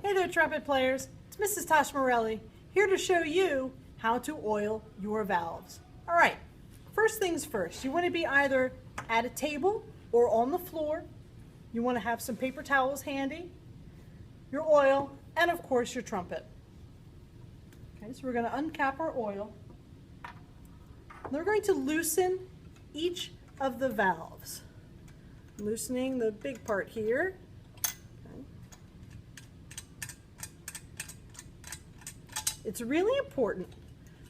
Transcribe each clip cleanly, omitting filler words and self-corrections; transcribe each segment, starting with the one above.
Hey there, trumpet players. It's Mrs. Tosh Morelli here to show you how to oil your valves. All right, first things first, you want to be either at a table or on the floor. You want to have some paper towels handy, your oil, and of course your trumpet. Okay, so we're going to uncap our oil. We're going to loosen each of the valves. Loosening the big part here. Okay. It's really important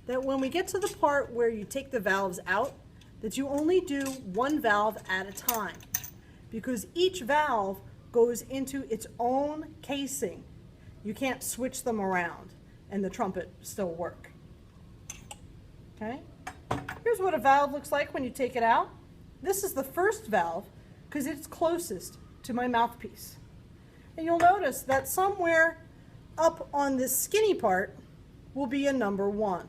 that when we get to the part where you take the valves out, that you only do one valve at a time, because each valve goes into its own casing. You can't switch them around and the trumpet still work. Okay? Here's what a valve looks like when you take it out. This is the first valve because it's closest to my mouthpiece. And you'll notice that somewhere up on this skinny part will be a number 1.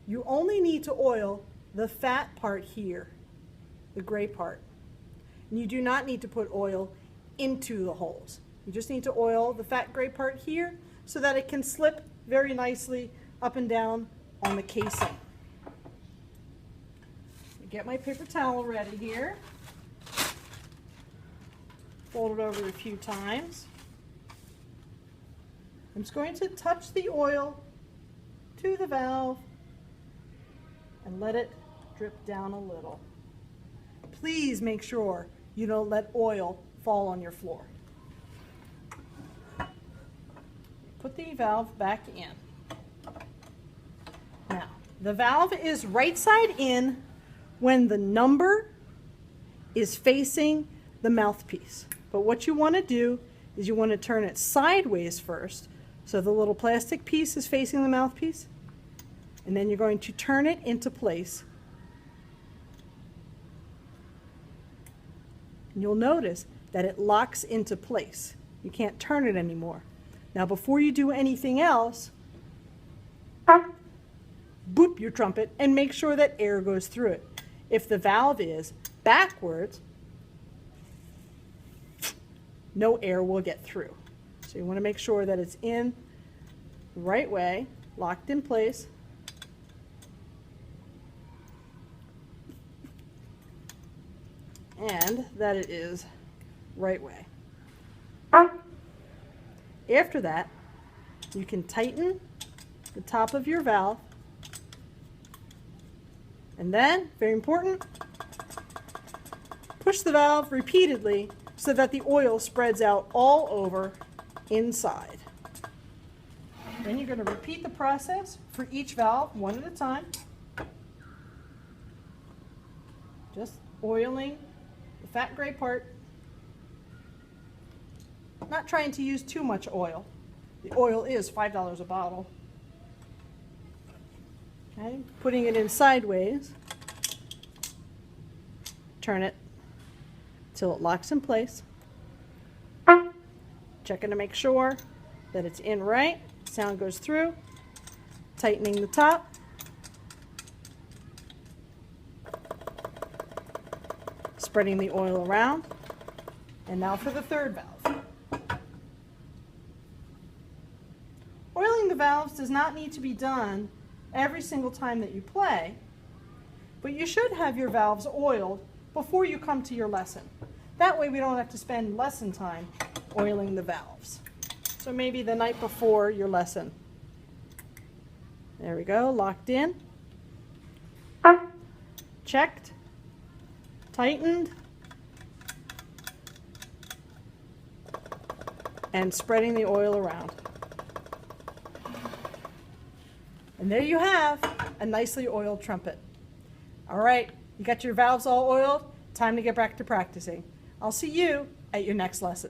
You only need to oil the fat part here, the gray part. And you do not need to put oil into the holes. You just need to oil the fat gray part here so that it can slip very nicely up and down on the casing. Get my paper towel ready here. Fold it over a few times. I'm just going to touch the oil to the valve and let it drip down a little. Please make sure you don't let oil fall on your floor. Put the valve back in. Now, the valve is right side in when the number is facing the mouthpiece. But what you want to do is you want to turn it sideways first, so the little plastic piece is facing the mouthpiece, and then you're going to turn it into place. And you'll notice that it locks into place. You can't turn it anymore. Now before you do anything else, boop your trumpet and make sure that air goes through it. If the valve is backwards, no air will get through. So you want to make sure that it's in the right way, locked in place. And that it is right way. After that, you can tighten the top of your valve. And then, very important, push the valve repeatedly so that the oil spreads out all over inside. Then you're going to repeat the process for each valve one at a time. Just oiling the fat gray part. Not trying to use too much oil. The oil is $5 a bottle. Okay, putting it in sideways, turn it till it locks in place, checking to make sure that it's in right, sound goes through, tightening the top, spreading the oil around, and now for the third valve. Oiling the valves does not need to be done every single time that you play, but you should have your valves oiled before you come to your lesson. That way we don't have to spend lesson time oiling the valves. So maybe the night before your lesson. There we go, locked in, checked, tightened, and spreading the oil around. And there you have a nicely oiled trumpet. All right, you got your valves all oiled? Time to get back to practicing. I'll see you at your next lesson.